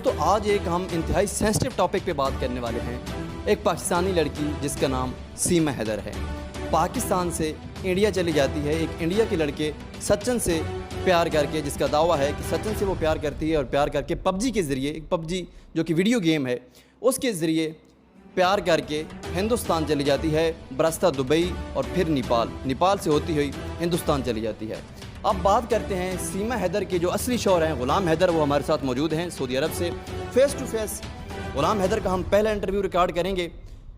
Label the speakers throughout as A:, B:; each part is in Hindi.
A: दोस्तों आज एक हम इंतहाई सेंसिटिव टॉपिक पे बात करने वाले हैं। एक पाकिस्तानी लड़की जिसका नाम सीमा हैदर है, पाकिस्तान से इंडिया चली जाती है। एक इंडिया के लड़के सचिन से प्यार करके, जिसका दावा है कि सचिन से वो प्यार करती है और प्यार करके पबजी के ज़रिए, एक पबजी जो कि वीडियो गेम है उसके ज़रिए प्यार करके हिंदुस्तान चली जाती है, बरसता दुबई और फिर नेपाल से होती हुई हिंदुस्तान चली जाती है। अब बात करते हैं सीमा हैदर के जो असली शौहर हैं ग़ुलाम हैदर, वो हमारे साथ मौजूद हैं सऊदी अरब से। फ़ेस टू फेस ग़ुलाम हैदर का हम पहला इंटरव्यू रिकॉर्ड करेंगे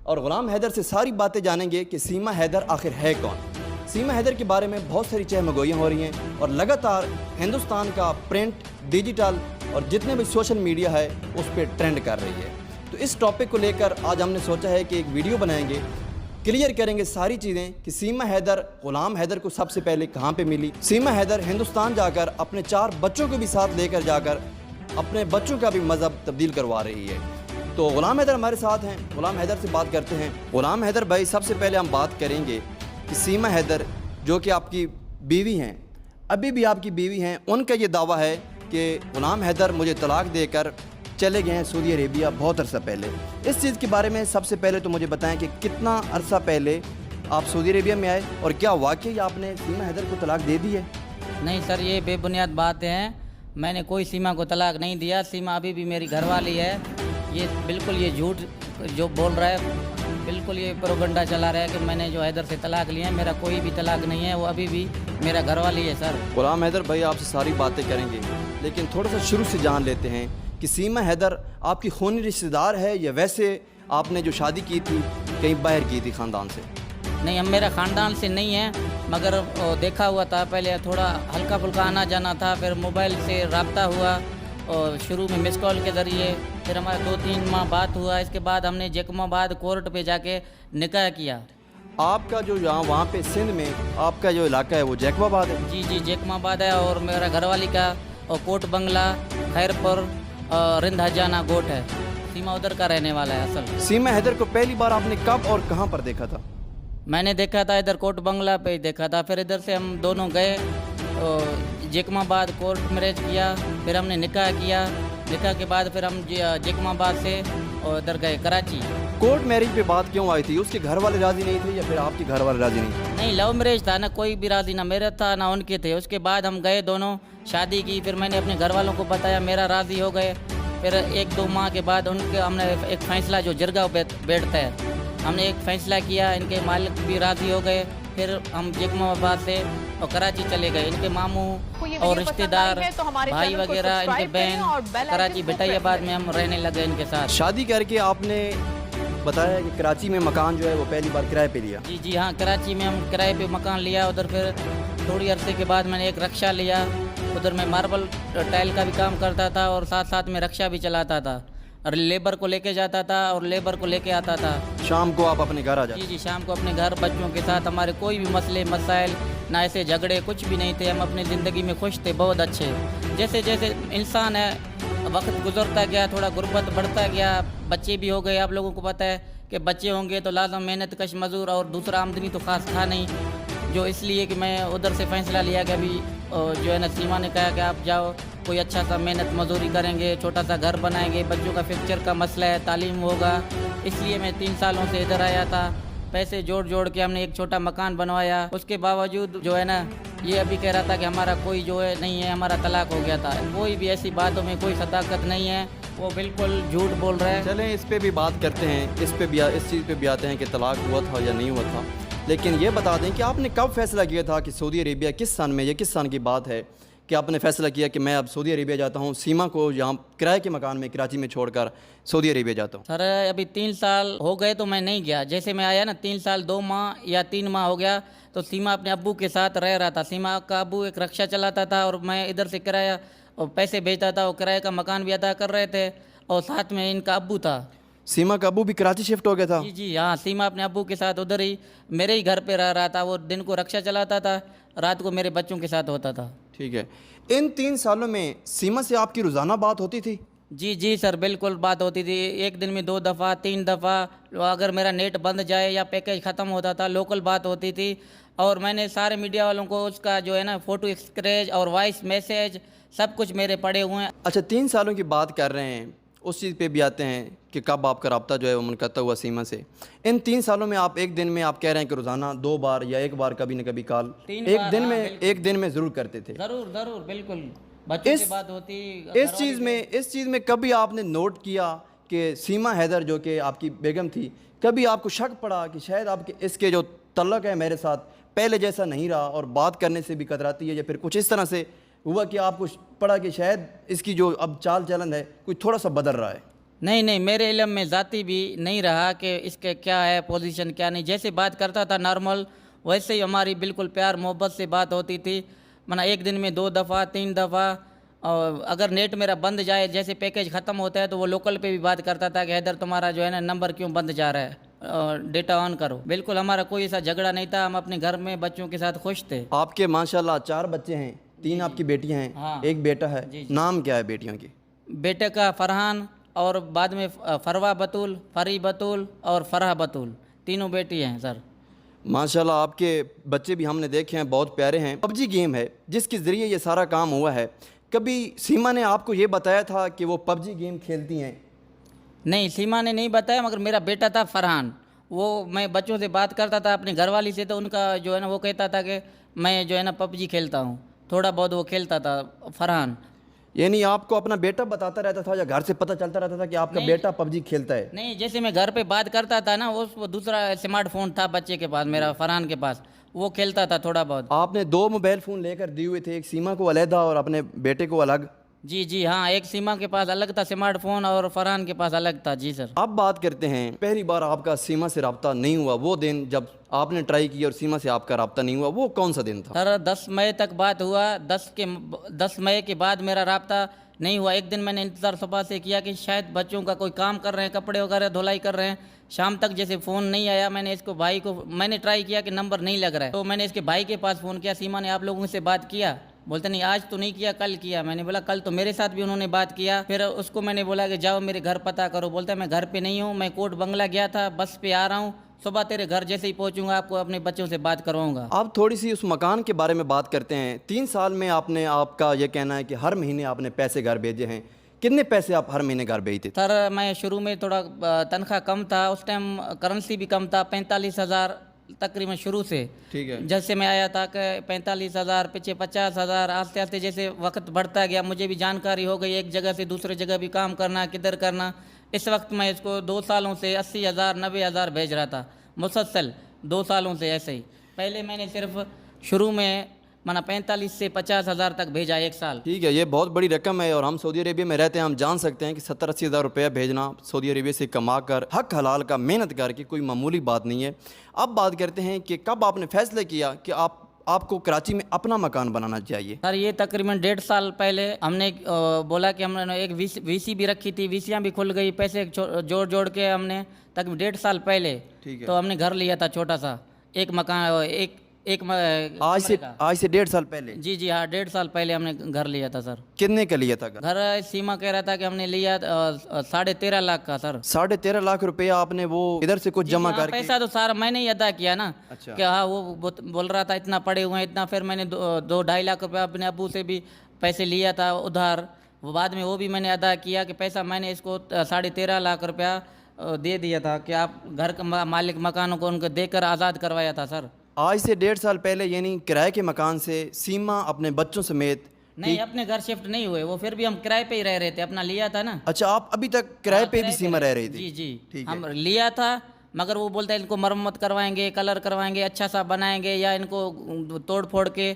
A: और ग़ुलाम हैदर से सारी बातें जानेंगे कि सीमा हैदर आखिर है कौन। सीमा हैदर के बारे में बहुत सारी चहमगोइयाँ हो रही हैं और लगातार हिंदुस्तान का प्रिंट, डिजिटल और जितने भी सोशल मीडिया है उस पर ट्रेंड कर रही है। तो इस टॉपिक को लेकर आज हमने सोचा है कि एक वीडियो बनाएंगे, क्लियर करेंगे सारी चीज़ें कि सीमा हैदर ग़ुलाम हैदर को सबसे पहले कहाँ पे मिली। सीमा हैदर हिंदुस्तान जाकर अपने 4 बच्चों को भी साथ लेकर जाकर अपने बच्चों का भी मज़हब तब्दील करवा रही है। तो ग़ुलाम हैदर हमारे साथ हैं, ग़ुलाम हैदर से बात करते हैं। ग़ुलाम हैदर भाई, सबसे पहले हम बात करेंगे कि सीमा हैदर जो कि आपकी बीवी हैं, अभी भी आपकी बीवी हैं, उनका ये दावा है कि ग़ुलाम हैदर मुझे तलाक देकर चले गए हैं सऊदी अरेबिया बहुत अरसा पहले। इस चीज़ के बारे में सबसे पहले तो मुझे बताएं कि कितना अरसा पहले आप सऊदी अरेबिया में आए और क्या वाकई आपने सीमा हैदर को तलाक दे दी है?
B: नहीं सर, ये बेबुनियाद बातें हैं। मैंने कोई सीमा को तलाक नहीं दिया। सीमा अभी भी मेरी घरवाली है। ये बिल्कुल ये झूठ जो बोल रहा है, बिल्कुल ये प्रोपगंडा चला रहा है कि मैंने जो हैदर से तलाक लिया है। मेरा कोई भी तलाक नहीं है, वो अभी भी मेरा घरवाली है सर।
A: ग़ुलाम हैदर भाई, आपसे सारी बातें करेंगे, लेकिन थोड़ा सा शुरू से जान लेते हैं कि सीमा हैदर आपकी खूनी रिश्तेदार है या वैसे आपने जो शादी की थी कहीं बाहर की थी ख़ानदान से?
B: नहीं, हम मेरा ख़ानदान से नहीं है, मगर देखा हुआ था। पहले थोड़ा हल्का फुल्का आना जाना था, फिर मोबाइल से रब्ता हुआ और शुरू में मिस कॉल के ज़रिए, फिर हमारा 2-3 माह बात हुआ। इसके बाद हमने जैकमाबाद कोर्ट पे जाके निकाह किया।
A: आपका जो यहाँ वहाँ पे सिंध में आपका जो इलाका है वो जैकमाबाद है?
B: जी जी, जैकमाबाद है। और मेरा घरवाली का और कोट बंगला, खैरपुर और रिंद हजाना गोट है। सीमा उधर का रहने वाला है असल।
A: सीमा हैदर को पहली बार आपने कब और कहाँ पर देखा था?
B: मैंने देखा था इधर कोट बंगला पे ही देखा था। फिर इधर से हम दोनों गए जैकमाबाद, कोर्ट मैरिज किया, फिर हमने निकाह किया। निकाह के बाद फिर हम जैकमाबाद से और इधर गए कराची।
A: कोर्ट मैरिज पे बात क्यों आई थी? उसके घर वाले राज़ी नहीं थे या फिर आपके घर वाले राज़ी नहीं थे?
B: नहीं, लव मैरिज था ना, कोई भी राज़ी ना मेरा था ना उनके थे। उसके बाद हम गए दोनों, शादी की। फिर मैंने अपने घर वालों को बताया, मेरा राज़ी हो गए। फिर 1-2 माह के बाद उनके हमने एक फ़ैसला, जो जरगा बैठता है, हमने एक फ़ैसला किया। इनके मालिक भी राज़ी हो गए। फिर हम जैकमाबाद से और कराची चले गए। इनके मामू और रिश्तेदार, भाई वगैरह, इनके बहन कराची भिटाइयाबाद में हम रहने लगे इनके साथ।
A: शादी करके आपने बताया कि कराची में मकान जो है वो पहली बार किराए पे लिया?
B: जी जी हाँ, कराची में हम किराए पे मकान लिया। उधर फिर थोड़ी अरसे के बाद मैंने एक रक्षा लिया। उधर मैं मार्बल टाइल का भी काम करता था और साथ साथ में रक्षा भी चलाता था और लेबर को लेके जाता था और लेबर को लेके आता था।
A: शाम को आप अपने घर आ जाते?
B: जी जी, शाम को अपने घर बच्चों के साथ। हमारे कोई भी मसले मसाइल ना, ऐसे झगड़े कुछ भी नहीं थे। हम अपनी ज़िंदगी में खुश थे, बहुत अच्छे। जैसे जैसे इंसान है, वक्त गुजरता गया, थोड़ा गुर्बत बढ़ता गया, बच्चे भी हो गए। आप लोगों को पता है कि बच्चे होंगे तो लाजम मेहनत कश मज़दूर और दूसरा आमदनी तो ख़ास था नहीं, जो इसलिए कि मैं उधर से फ़ैसला लिया कि अभी जो है ना, सीमा ने कहा कि आप जाओ, कोई अच्छा सा मेहनत मजदूरी करेंगे, छोटा सा घर बनाएंगे, बच्चों का फ्यूचर का मसला है, तालीम होगा। इसलिए मैं 3 सालों से इधर आया था। पैसे जोड़ जोड़ के हमने एक छोटा मकान बनवाया। उसके बावजूद जो है ना, ये अभी कह रहा था कि हमारा कोई जो है नहीं है, हमारा तलाक हो गया था। कोई भी ऐसी बातों में कोई सदाकत नहीं है, वो बिल्कुल झूठ बोल रहा है।
A: चलें इस पे भी बात करते हैं, इस चीज़ पे भी आते हैं कि तलाक हुआ था या नहीं हुआ था। लेकिन ये बता दें कि आपने कब फैसला किया था कि सऊदी अरेबिया, किस सन में, ये किस सन की बात है कि आपने फ़ैसला किया कि मैं अब सऊदी अरेबिया जाता हूँ, सीमा को यहाँ किराए के मकान में कराची में छोड़कर सऊदी अरेबिया जाता हूँ?
B: सर अभी 3 साल हो गए तो मैं नहीं गया। जैसे मैं आया ना, 3 साल 2 माह या 3 माह हो गया, तो सीमा अपने अब्बू के साथ रह रहा था। सीमा का अब्बू एक रक्षा चलाता था और मैं इधर से किराया और पैसे भेजता था, और किराए का मकान भी अदा कर रहे थे, और साथ में इनका अब्बू था।
A: सीमा का अब्बू भी कराची शिफ्ट हो गया था?
B: जी जी हाँ, सीमा अपने अब्बू के साथ उधर ही मेरे ही घर पे रह रहा था। वो दिन को रक्षा चलाता था, रात को मेरे बच्चों के साथ होता था।
A: ठीक है। इन 3 सालों में सीमा से आपकी रोज़ाना बात होती थी?
B: जी जी सर, बिल्कुल बात होती थी। एक दिन में 2 दफ़ा 3 दफ़ा, अगर मेरा नेट बंद जाए या पैकेज ख़त्म होता था, लोकल बात होती थी। और मैंने सारे मीडिया वालों को उसका जो है ना फ़ोटो स्क्रेच और वॉइस मैसेज सब कुछ मेरे पड़े हुए हैं।
A: अच्छा, 3 सालों की बात कर रहे हैं, उस चीज़ पे भी आते हैं कि कब आपका रब्ता जो है वो मुनक़ता हुआ सीमा से। इन 3 सालों में आप एक दिन में आप कह रहे हैं कि रोज़ाना 2 बार या 1 बार कभी न कभी कॉल एक दिन में ज़रूर करते थे।
B: ज़रूर बिल्कुल, बच्चों की बात होती।
A: इस चीज़ में कभी आपने नोट किया कि सीमा हैदर जो कि आपकी बेगम थी, कभी आपको शक पड़ा कि शायद आपके इसके जो तल्लक है मेरे साथ पहले जैसा नहीं रहा और बात करने से भी कतराती है, या फिर कुछ इस तरह से हुआ कि आपको पड़ा कि शायद इसकी जो अब चाल चलन है कोई थोड़ा सा बदल रहा है?
B: नहीं, मेरे इल्म में ज़ाती भी नहीं रहा कि इसके क्या है पोजीशन क्या नहीं। जैसे बात करता था नॉर्मल, वैसे ही हमारी बिल्कुल प्यार मोहब्बत से बात होती थी। मना एक दिन में 2 दफ़ा 3 दफ़ा, और अगर नेट मेरा बंद जाए, जैसे पैकेज ख़त्म होता है, तो वो लोकल पे भी बात करता था कि हैदर तुम्हारा जो है ना नंबर क्यों बंद जा रहा है, डेटा ऑन करो। बिल्कुल हमारा कोई ऐसा झगड़ा नहीं था, हम अपने घर में बच्चों के साथ खुश थे।
A: आपके माशाल्लाह 4 बच्चे हैं, 3 आपकी बेटियां हैं,
B: हाँ।
A: 1 बेटा है। नाम क्या है बेटियों की?
B: बेटे का फरहान और बाद में फरवा बतूल, फरी बतूल और फरहा बतूल, तीनों बेटी हैं सर।
A: माशाल्लाह आपके बच्चे भी हमने देखे हैं, बहुत प्यारे हैं। पबजी गेम है जिसके ज़रिए ये सारा काम हुआ है, कभी सीमा ने आपको ये बताया था कि वो पबजी गेम खेलती हैं?
B: नहीं, सीमा ने नहीं बताया, मगर मेरा बेटा था फरहान, वो मैं बच्चों से बात करता था अपनी घरवाली से, तो उनका जो है ना वो कहता था कि मैं जो है ना पबजी खेलता हूँ, थोड़ा बहुत वो खेलता था फरहान।
A: यानी आपको अपना बेटा बताता रहता था या घर से पता चलता रहता था कि आपका बेटा पबजी खेलता है?
B: नहीं, जैसे मैं घर पे बात करता था ना, वो दूसरा स्मार्टफोन था बच्चे के पास, मेरा फरहान के पास, वो खेलता था थोड़ा बहुत।
A: आपने 2 मोबाइल फ़ोन लेकर दिए हुए थे, एक सीमा को अलहदा और अपने बेटे को अलग?
B: जी हाँ, एक सीमा के पास अलग था स्मार्टफोन और फरहान के पास अलग था। जी सर।
A: अब बात करते हैं, पहली बार आपका सीमा से रब्ता नहीं हुआ, वो दिन जब आपने ट्राई किया और सीमा से आपका रब्ता नहीं हुआ, वो कौन सा दिन था?
B: सर 10 मई तक बात हुआ, 10 मई के बाद मेरा रब्ता नहीं हुआ। एक दिन मैंने इंतज़ार सुबह से किया कि शायद बच्चों का कोई काम कर रहे हैं, कपड़े वगैरह धुलाई कर रहे हैं, शाम तक जैसे फ़ोन नहीं आया। मैंने इसको भाई को मैंने ट्राई किया कि नंबर नहीं लग रहा है, तो मैंने इसके भाई के पास फ़ोन किया, सीमा ने आप लोगों से बात किया? बोलते नहीं, आज तो नहीं किया, कल किया। मैंने बोला कल तो मेरे साथ भी उन्होंने बात किया। फिर उसको मैंने बोला कि जाओ मेरे घर पता करो। बोलता है मैं घर पे नहीं हूँ, मैं कोट बंगला गया था, बस पे आ रहा हूँ, सुबह तेरे घर जैसे ही पहुँचूंगा आपको अपने बच्चों से बात करवाऊंगा।
A: आप थोड़ी सी उस मकान के बारे में बात करते हैं। 3 साल में आपने, आपका ये कहना है कि हर महीने आपने पैसे घर भेजे हैं, कितने पैसे आप हर महीने घर भेजते थे?
B: सर मैं शुरू में थोड़ा तनख्वाह कम था, उस टाइम करेंसी भी कम था, 45,000 तकरीबन शुरू से।
A: ठीक है।
B: जैसे मैं आया था कि 45,000, पीछे 50,000, आस्ते आस्ते जैसे वक्त बढ़ता गया मुझे भी जानकारी हो गई, एक जगह से दूसरी जगह भी काम करना, किधर करना। इस वक्त मैं इसको 2 सालों से 80,000 90,000 भेज रहा था मुसलसल, 2 सालों से ऐसे ही। पहले मैंने सिर्फ शुरू में माना 45 से 50,000 तक भेजा 1 साल।
A: ठीक है, ये बहुत बड़ी रकम है और हम सऊदी अरेबिया में रहते हैं, हम जान सकते हैं कि 70-80 हज़ार रुपया भेजना सऊदी अरेबिया से कमा कर, हक हलाल का मेहनत करके, कोई मामूली बात नहीं है। अब बात करते हैं कि कब आपने फैसला किया कि आपको कराची में अपना मकान बनाना चाहिए?
B: सर ये तकरीबन 1.5 साल पहले हमने बोला कि हमने एक वीसी भी रखी थी, वीसियाँ भी खुल गई, पैसे जोड़ के हमने तक 1.5 साल पहले तो हमने घर लिया था छोटा सा, एक मकान,
A: आज से 1.5 साल पहले?
B: जी हाँ, 1.5 साल पहले हमने घर लिया था सर।
A: कितने का लिया था घर?
B: सीमा कह रहा था कि हमने लिया 13.5 लाख का सर।
A: 13.5 लाख रुपया आपने वो इधर से कुछ जमा करके?
B: पैसा तो सारा मैंने ही अदा किया ना।
A: अच्छा।
B: क्या हाँ, वो बोल रहा था इतना पड़े हुए हैं इतना, फिर मैंने 2-2.5 लाख रुपया अपने अबू से भी पैसे लिया था उधार, वो बाद में वो भी मैंने अदा किया कि पैसा मैंने इसको 13.5 लाख रुपया दे दिया था कि आप घर का मालिक मकानों को उनको देकर आज़ाद करवाया था सर।
A: आज से 1.5 साल पहले, यानी किराए के मकान से सीमा अपने बच्चों समेत?
B: नहीं, अपने घर शिफ्ट नहीं हुए, वो फिर भी हम किराए पे ही रह रहे थे, अपना लिया था ना।
A: अच्छा, आप अभी तक किराए पे भी सीमा रह रही थी?
B: जी
A: ठीक
B: हम
A: है।
B: लिया था, मगर वो बोलते हैं इनको मरम्मत करवाएंगे, कलर करवाएंगे, अच्छा सा बनाएंगे, या इनको तोड़ फोड़ के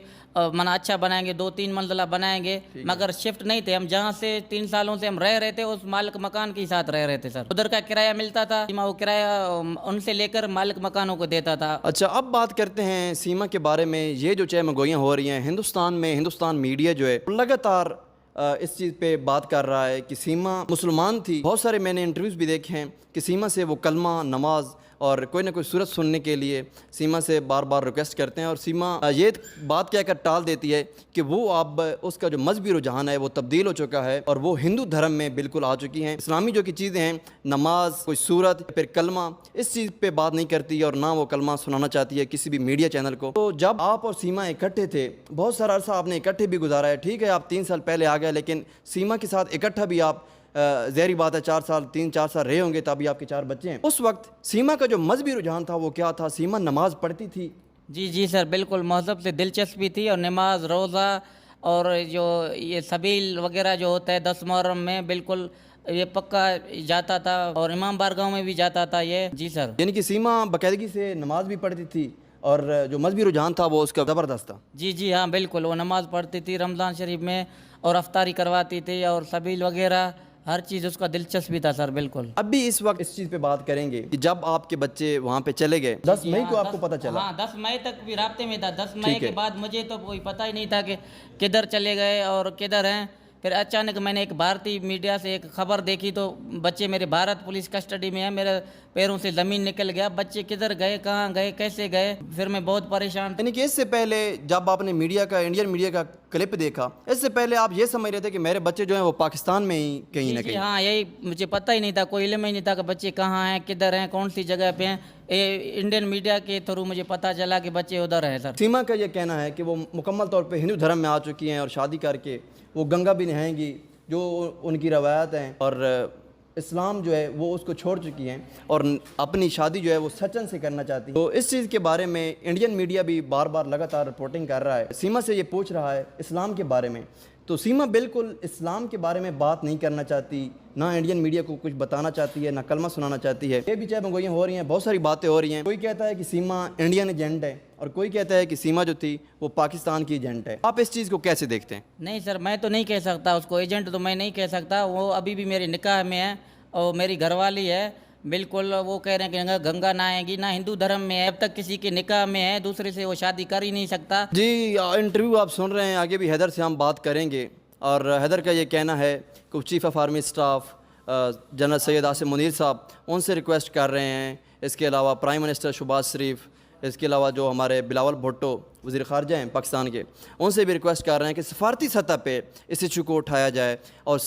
B: मना अच्छा बनाएंगे, 2-3 मंजिला बनाएंगे, मगर शिफ्ट नहीं थे हम। जहाँ से 3 सालों से हम रह रहे थे उस मालिक मकान के साथ रह रहे थे सर। उधर का किराया मिलता था, सीमा वो किराया उनसे लेकर मालिक मकानों को देता था।
A: अच्छा, अब बात करते हैं सीमा के बारे में। ये जो चहमगोइयाँ हो रही हैं हिंदुस्तान में, हिंदुस्तान मीडिया जो है लगातार इस चीज़ पे बात कर रहा है कि सीमा मुसलमान थी। बहुत सारे मैंने इंटरव्यूज़ भी देखे हैं कि सीमा से वो कलमा, नमाज और कोई ना कोई सूरत सुनने के लिए सीमा से बार बार रिक्वेस्ट करते हैं और सीमा ये बात कहकर टाल देती है कि वो अब उसका जो मजहबी रुझान है वो तब्दील हो चुका है और वो हिंदू धर्म में बिल्कुल आ चुकी हैं। इस्लामी जो की चीज़ें हैं, नमाज, कोई सूरत, फिर कलमा, इस चीज़ पे बात नहीं करती और ना वो कलमा सुनाना चाहती है किसी भी मीडिया चैनल को। तो जब आप और सीमा इकट्ठे थे, बहुत सारा अरसा आपने इकट्ठे भी गुजारा है, ठीक है आप 3 साल पहले आ गए, लेकिन सीमा के साथ इकट्ठा भी आप ज़हरी बात है 3-4 साल रहे होंगे, तभी आपके 4 बच्चे हैं। उस वक्त सीमा का जो मजहबी रुझान था वो क्या था? सीमा नमाज पढ़ती थी?
B: जी सर, बिल्कुल मज़हब से दिलचस्पी थी और नमाज, रोज़ा और जो ये सबील वगैरह जो होता है 10 मुहर्रम में बिल्कुल ये पक्का जाता था और इमाम बारगाह में भी जाता था ये। जी सर,
A: यानी कि सीमा बाकायदगी से नमाज भी पढ़ती थी और जो मजहबी रुझान था वो उसका ज़बरदस्त था।
B: जी हाँ, बिल्कुल वो नमाज़ पढ़ती थी रमज़ान शरीफ में और अफ्तारी करवाती थी और सबील वगैरह हर चीज़ उसका दिलचस्पी था सर। बिल्कुल।
A: अभी इस वक्त इस चीज़ पे बात करेंगे कि जब आपके बच्चे वहाँ पे चले गए 10 मई को आपको पता चला?
B: हाँ, 10 मई तक भी राब्ते में था। 10 मई के बाद मुझे तो कोई पता ही नहीं था कि किधर चले गए और किधर हैं। फिर अचानक मैंने एक भारतीय मीडिया से एक खबर देखी तो बच्चे मेरे भारत पुलिस कस्टडी में है, मेरे पैरों से ज़मीन निकल गया। बच्चे किधर गए, कहाँ गए, कैसे गए, फिर मैं बहुत परेशान था।
A: यानी कि इससे पहले जब आपने इंडियन मीडिया का क्लिप देखा, इससे पहले आप ये समझ रहे थे कि मेरे बच्चे जो हैं वो पाकिस्तान में ही कहीं ना कहीं?
B: हाँ, यही मुझे पता ही नहीं था, कोई इल्म ही नहीं था कि बच्चे कहाँ हैं, किधर हैं, कौन सी जगह पे हैं। ये इंडियन मीडिया के थ्रू मुझे पता चला कि बच्चे उधर हैं सर।
A: सीमा का ये कहना है कि वो मुकम्मल तौर पे हिंदू धर्म में आ चुकी हैं और शादी करके वो गंगा भी नहाएंगी, जो उनकी रवायत हैं, और इस्लाम जो है वो उसको छोड़ चुकी हैं और अपनी शादी जो है वो सचन से करना चाहती हैं। तो इस चीज़ के बारे में इंडियन मीडिया भी बार बार लगातार रिपोर्टिंग कर रहा है। सीमा से ये पूछ रहा है इस्लाम के बारे में, तो सीमा बिल्कुल इस्लाम के बारे में बात नहीं करना चाहती, ना इंडियन मीडिया को कुछ बताना चाहती है, ना कलमा सुनाना चाहती है। ये भी चाहे मंगोइयाँ हो रही हैं, बहुत सारी बातें हो रही हैं। कोई कहता है कि सीमा इंडियन एजेंट है और कोई कहता है कि सीमा जो थी वो पाकिस्तान की एजेंट है। आप इस चीज़ को कैसे देखते हैं?
B: नहीं सर, मैं तो नहीं कह सकता उसको एजेंट, तो मैं नहीं कह सकता। वो अभी भी मेरे निकाह में है और मेरी घरवाली है। बिल्कुल वो कह रहे हैं कि गंगा नहाएगी, ना हिंदू धर्म में है, अब तक किसी के निकाह में है, दूसरे से वो शादी कर ही नहीं सकता।
A: जी, इंटरव्यू आप सुन रहे हैं, आगे भी हैदर से हम बात करेंगे और हैदर का ये कहना है कि chief of army staff general Syed Asim Munir साहब उनसे रिक्वेस्ट कर रहे हैं। इसके अलावा प्राइम मिनिस्टर शहबाज शरीफ, इसके अलावा जो हमारे बिलावल भुट्टो वज़ीर ख़ारजा हैं पाकिस्तान के, उनसे भी रिक्वेस्ट कर रहे हैं कि सफारती सतह पे इस इशू को उठाया जाए और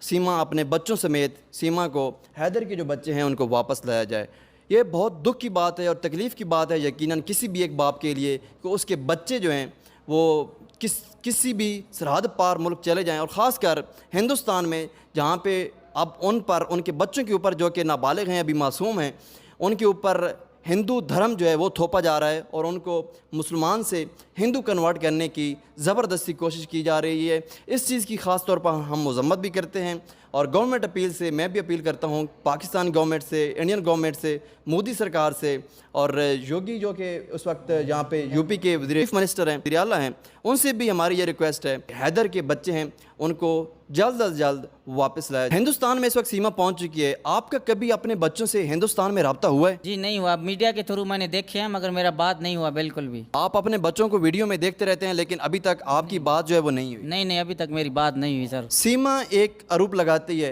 A: सीमा अपने बच्चों समेत, सीमा को हैदर के जो बच्चे हैं उनको वापस लाया जाए। ये बहुत दुख की बात है और तकलीफ़ की बात है यकीनन किसी भी एक बाप के लिए कि उसके बच्चे जो हैं वो किसी भी सरहद पार मुल्क चले जाएं और ख़ासकर हिंदुस्तान में जहाँ पे अब उनके बच्चों के ऊपर जो कि नाबालिग हैं, अभी मासूम हैं, उनके ऊपर हिंदू धर्म जो है वो थोपा जा रहा है और उनको मुसलमान से हिंदू कन्वर्ट करने की ज़बरदस्ती कोशिश की जा रही है। इस चीज़ की ख़ास तौर पर हम मज़म्मत भी करते हैं और गवर्नमेंट अपील से मैं भी अपील करता हूँ पाकिस्तान गवर्नमेंट से, इंडियन गवर्नमेंट से, मोदी सरकार से और योगी जो कि उस वक्त यहाँ पे यूपी के चीफ मिनिस्टर हैं, वज़ीर आला हैं, उनसे भी हमारी ये रिक्वेस्ट है हैदर के बच्चे हैं उनको जल्द अज जल्द वापस लाया। हिंदुस्तान में इस वक्त सीमा पहुँच चुकी है, आपका कभी अपने बच्चों से हिंदुस्तान में रब्ता हुआ है?
B: जी नहीं हुआ, मीडिया के थ्रू मैंने देखे हैं मगर मेरा बात नहीं हुआ बिल्कुल भी।
A: आप अपने बच्चों को वीडियो में देखते रहते हैं लेकिन अभी तक आपकी बात जो है वो नहीं हुई?
B: नहीं, अभी तक मेरी बात नहीं हुई सर।
A: सीमा एक आरोप लगाती है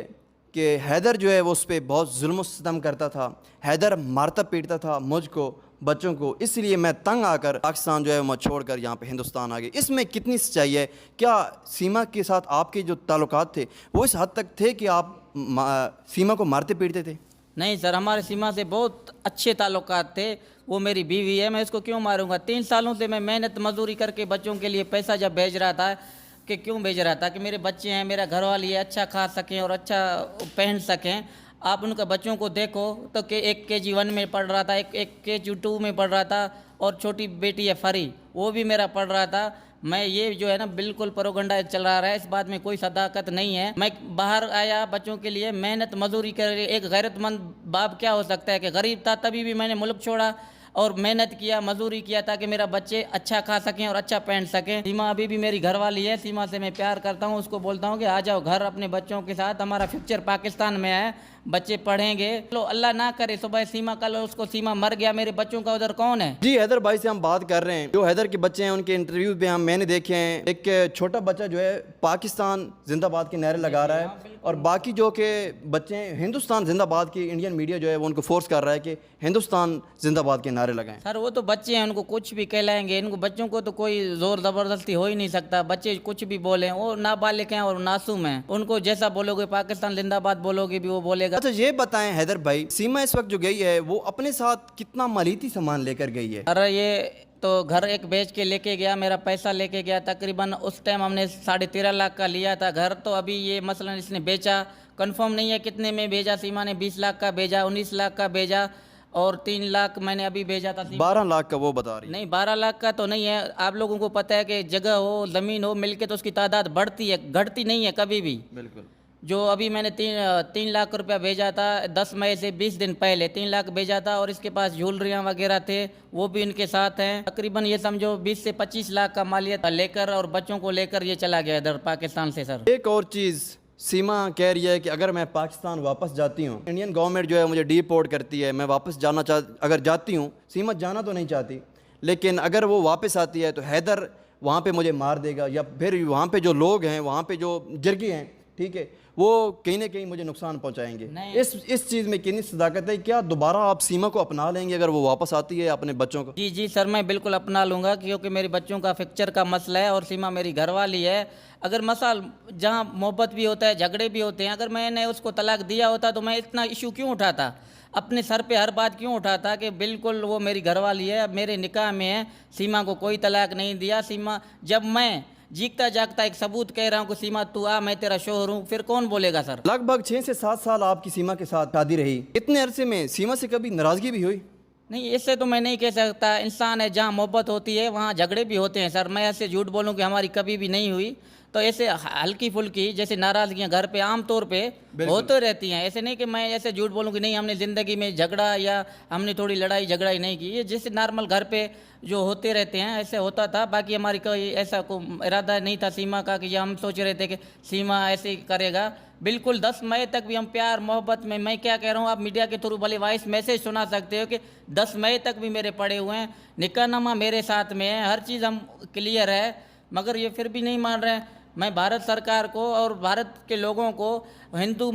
A: कि हैदर जो है वो उस पर बहुत जुल्म सितम करता था, हैदर मारता पीटता था मुझको, बच्चों को, इसलिए मैं तंग आकर पाकिस्तान जो है मैं छोड़कर यहाँ पे हिंदुस्तान आ गई। इसमें कितनी सच्चाई है? क्या सीमा के साथ आपके जो ताल्लुकात थे वो इस हद तक थे कि आप सीमा को मारते पीटते थे?
B: नहीं सर, हमारे सीमा से बहुत अच्छे ताल्लुकात थे। वो मेरी बीवी है, मैं इसको क्यों मारूंगा? 3 सालों से मैं मेहनत मजदूरी करके बच्चों के लिए पैसा जब भेज रहा था कि क्यों भेज रहा था कि मेरे बच्चे हैं, मेरा घरवाली है, अच्छा खा सकें और अच्छा पहन सकें। आप उनके बच्चों को देखो तो कि एक KG 1 में पढ़ रहा था, एक KG 2 में पढ़ रहा था और छोटी बेटी है फरी, वो भी मेरा पढ़ रहा था। मैं ये जो है ना बिल्कुल प्रोगंडा चला रहा है, इस बात में कोई सदाकत नहीं है। मैं बाहर आया बच्चों के लिए मेहनत मजदूरी कर, एक गैरतमंद बाप क्या हो सकता है कि गरीब था तभी भी मैंने मुल्क छोड़ा और मेहनत किया, मजदूरी किया ताकि मेरा बच्चे अच्छा खा सकें और अच्छा पहन सकें। सीमा अभी भी मेरी घरवाली है, सीमा से मैं प्यार करता हूँ, उसको बोलता हूँ कि आ जाओ घर अपने बच्चों के साथ, हमारा फ्यूचर पाकिस्तान में है, बच्चे पढ़ेंगे। लो अल्लाह ना करे सुबह सीमा कल उसको सीमा मर गया, मेरे बच्चों का उधर कौन है?
A: जी हैदर भाई से हम बात कर रहे हैं। जो हैदर के बच्चे हैं उनके इंटरव्यू पे मैंने देखे हैं, एक छोटा बच्चा जो है पाकिस्तान जिंदाबाद के नारे लगा रहा है और बाकी जो के बच्चे हैं हिंदुस्तान जिंदाबाद की, इंडियन मीडिया जो है वो उनको फोर्स कर रहा है कि हिंदुस्तान जिंदाबाद के नारे लगाएं।
B: सर वो तो बच्चे हैं, उनको कुछ भी कहलाएंगे, इनको बच्चों को तो कोई जोर ज़बरदस्ती हो ही नहीं सकता। बच्चे कुछ भी बोलें, वो नाबालिग हैं और नासूम हैं, उनको जैसा बोलोगे पाकिस्तान जिंदाबाद बोलोगे भी वो बोलेगा।
A: अच्छा ये बताएं हैदर भाई, सीमा इस वक्त जो गई है वो अपने साथ कितना मालीती सामान लेकर गई है?
B: अरे ये तो घर एक बेच के लेके गया, मेरा पैसा लेके गया। तकरीबन उस टाइम हमने 13.5 लाख का लिया था घर, तो अभी ये मसलन इसने बेचा, कंफर्म नहीं है कितने में भेजा। सीमा ने 20 लाख का भेजा, 19 लाख का भेजा और 3 लाख मैंने अभी भेजा था।
A: 12 लाख का वो बता रही है।
B: नहीं 12 लाख का तो नहीं है। आप लोगों को पता है कि जगह हो ज़मीन हो मिलके तो उसकी तादाद बढ़ती है, घटती नहीं है कभी भी।
A: बिल्कुल।
B: जो अभी मैंने 3 लाख रुपया भेजा था 10 मई से 20 दिन पहले 3 लाख भेजा था, और इसके पास ज्वेलरियाँ वगैरह थे वो भी इनके साथ हैं। तकरीबन ये समझो 20 से 25 लाख का मालियत लेकर और बच्चों को लेकर ये चला गया इधर पाकिस्तान से। सर
A: एक और चीज़ सीमा कह रही है कि अगर मैं पाकिस्तान वापस जाती हूँ, इंडियन गवर्नमेंट जो है मुझे डिपोर्ट करती है, मैं वापस अगर जाती हूँ, सीमा जाना तो नहीं चाहती, लेकिन अगर वो वापस आती है तो हैदर वहाँ पे मुझे मार देगा, या फिर वहाँ पे जो लोग हैं, वहाँ पे जो जिरगी हैं, ठीक है, वो कहीं ना कहीं मुझे नुकसान पहुँचाएंगे। इस चीज़ में कितनी सदाकत है? क्या दोबारा आप सीमा को अपना लेंगे अगर वो वापस आती है अपने बच्चों को?
B: जी सर मैं बिल्कुल अपना लूँगा, क्योंकि मेरे बच्चों का फ्रैक्चर का मसला है और सीमा मेरी घरवाली है। अगर मसाल जहाँ मोहब्बत भी होता है, झगड़े भी होते हैं, अगर मैंने उसको तलाक दिया होता तो मैं इतना इशू क्यों उठाता, अपने सर पे हर बात क्यों उठाता कि बिल्कुल वो मेरी घरवाली है, अब मेरे निकाह में है, सीमा को कोई तलाक नहीं दिया। सीमा जब मैं जीता जागता एक सबूत कह रहा हूँ कि सीमा तू आ, मैं तेरा शोहर हूँ, फिर कौन बोलेगा? सर
A: लगभग 6 से 7 साल आपकी सीमा के साथ शादी रही, इतने अरसे में सीमा से कभी नाराज़गी भी हुई?
B: नहीं इससे तो मैं नहीं कह सकता। इंसान है, जहाँ मोहब्बत होती है वहाँ झगड़े भी होते हैं। सर मैं ऐसे झूठ बोलूँ कि हमारी कभी भी नहीं हुई, तो ऐसे हल्की फुल्की जैसे नाराज़गियाँ घर पे आम तौर पे होते रहती हैं। ऐसे नहीं कि मैं ऐसे झूठ बोलूँ कि नहीं हमने ज़िंदगी में झगड़ा या हमने थोड़ी लड़ाई झगड़ाई नहीं की। ये जैसे नॉर्मल घर पे जो होते रहते हैं ऐसे होता था। बाकी हमारी कोई ऐसा कोई इरादा नहीं था सीमा का कि ये हम सोच रहे थे कि सीमा ऐसे ही करेगा। बिल्कुल 10 मई तक भी हम प्यार मोहब्बत में, मैं क्या कह रहा हूँ, आप मीडिया के थ्रू भले वॉइस मैसेज सुना सकते हो कि 10 मई तक भी मेरे पड़े हुए हैं, निकाहनामा मेरे साथ में है, हर चीज़ हम क्लियर है, मगर ये फिर भी नहीं मान रहे हैं। मैं भारत सरकार को और भारत के लोगों को, हिंदू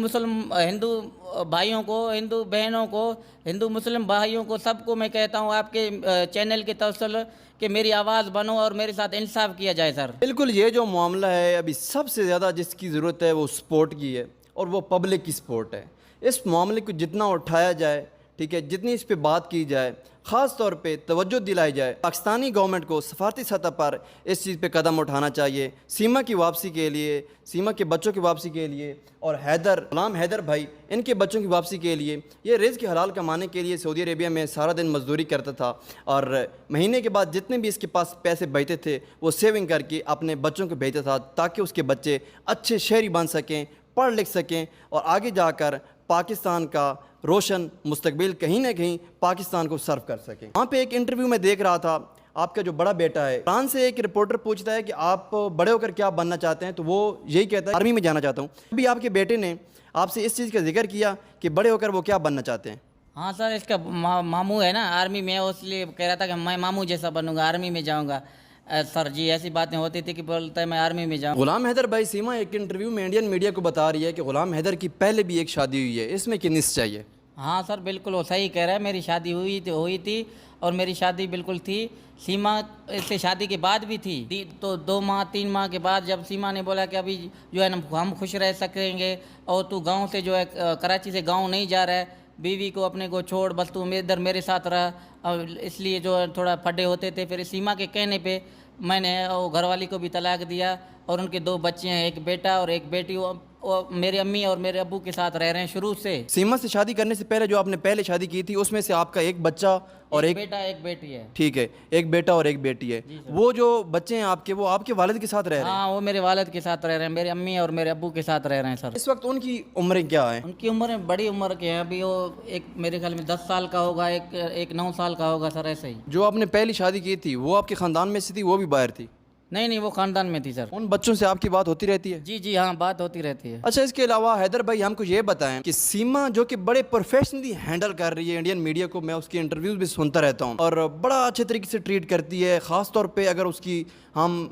B: भाइयों को, हिंदू बहनों को, हिंदू मुस्लिम भाइयों को, सबको मैं कहता हूँ आपके चैनल के तवसल कि मेरी आवाज़ बनो और मेरे साथ इंसाफ किया जाए। सर
A: बिल्कुल, ये जो मामला है अभी सबसे ज़्यादा जिसकी ज़रूरत है वो सपोर्ट की है, और वो पब्लिक की सपोर्ट है। इस मामले को जितना उठाया जाए, ठीक है, जितनी इस पे बात की जाए, ख़ास तौर पे तवज्जो दिलाई जाए, पाकिस्तानी गवर्नमेंट को सफारती सतह पर इस चीज़ पे कदम उठाना चाहिए, सीमा की वापसी के लिए, सीमा के बच्चों की वापसी के लिए, और गुलाम हैदर भाई इनके बच्चों की वापसी के लिए। ये रिज़्क़ हलाल कमाने के लिए सऊदी अरेबिया में सारा दिन मजदूरी करता था, और महीने के बाद जितने भी इसके पास पैसे बचते थे वो सेविंग करके अपने बच्चों को भेजता था, ताकि उसके बच्चे अच्छे शहरी बन सकें, पढ़ लिख सकें, और आगे जाकर पाकिस्तान का रोशन मुस्तकबिल कहीं ना कहीं पाकिस्तान को सर्व कर सकें। वहाँ पे एक इंटरव्यू में देख रहा था, आपका जो बड़ा बेटा है, फ्रांस से एक रिपोर्टर पूछता है कि आप बड़े होकर क्या बनना चाहते हैं, तो वो यही कहता है आर्मी में जाना चाहता हूँ। अभी आपके बेटे ने आपसे इस चीज़ का जिक्र किया कि बड़े होकर वो क्या बनना चाहते हैं?
B: हाँ सर, इसका मामू है ना आर्मी में, इसलिए कह रहा था कि मैं मामू जैसा बनूंगा, आर्मी में जाऊँगा। सर जी ऐसी बातें होती थी कि बोलता है मैं आर्मी में जाऊँ।
A: गुलाम हैदर भाई, सीमा एक इंटरव्यू में इंडियन मीडिया को बता रही है कि गुलाम हैदर की पहले भी एक शादी हुई है, इसमें कितनी सच्चाई है?
B: हाँ सर बिल्कुल वो सही कह रहा है, मेरी शादी हुई थी और मेरी शादी बिल्कुल थी। सीमा से शादी के बाद भी थी, तो 2 माह 3 माह के बाद जब सीमा ने बोला कि अभी जो है ना हम खुश रह सकेंगे और तू गांव से जो है कराची से गांव नहीं जा रहा है, बीवी को अपने को छोड़, बस तू इधर मेरे साथ रहा, और इसलिए जो थोड़ा फड्डे होते थे। फिर सीमा के कहने पे मैंने वो घरवाली को भी तलाक दिया, और उनके 2 बच्चे हैं, एक बेटा और एक बेटी। वो मेरे अम्मी और मेरे अब्बू के साथ रह रहे हैं शुरू से।
A: सीमा से शादी करने से पहले जो आपने पहले शादी की थी उसमें से आपका एक बच्चा और एक
B: बेटा एक बेटी है।
A: ठीक है, एक बेटा और एक बेटी है। वो जो बच्चे हैं आपके, वो आपके वालिद के साथ रह रहे हैं?
B: हाँ वो मेरे वालिद के साथ रह रहे हैं, मेरे अम्मी और मेरे अब्बू के साथ रह रहे हैं। सर
A: इस वक्त उनकी उम्रें क्या है?
B: उनकी उम्र बड़ी उम्र के हैं अभी। वो एक मेरे ख्याल में 10 साल का होगा, एक 9 साल का होगा सर, ऐसे ही।
A: जो आपने पहली शादी की थी वो आपके ख़ानदान में से थी, वो भी बाहर थी?
B: नहीं नहीं, वो ख़ानदान में थी सर।
A: उन बच्चों से आपकी बात होती रहती है?
B: जी जी हाँ, बात होती रहती है।
A: अच्छा, इसके अलावा हैदर भाई हमको ये बताएं कि सीमा जो कि बड़े प्रोफेशनली हैंडल कर रही है इंडियन मीडिया को, मैं उसकी इंटरव्यूज भी सुनता रहता हूँ और बड़ा अच्छे तरीके से ट्रीट करती है। ख़ास तौर पे अगर उसकी हम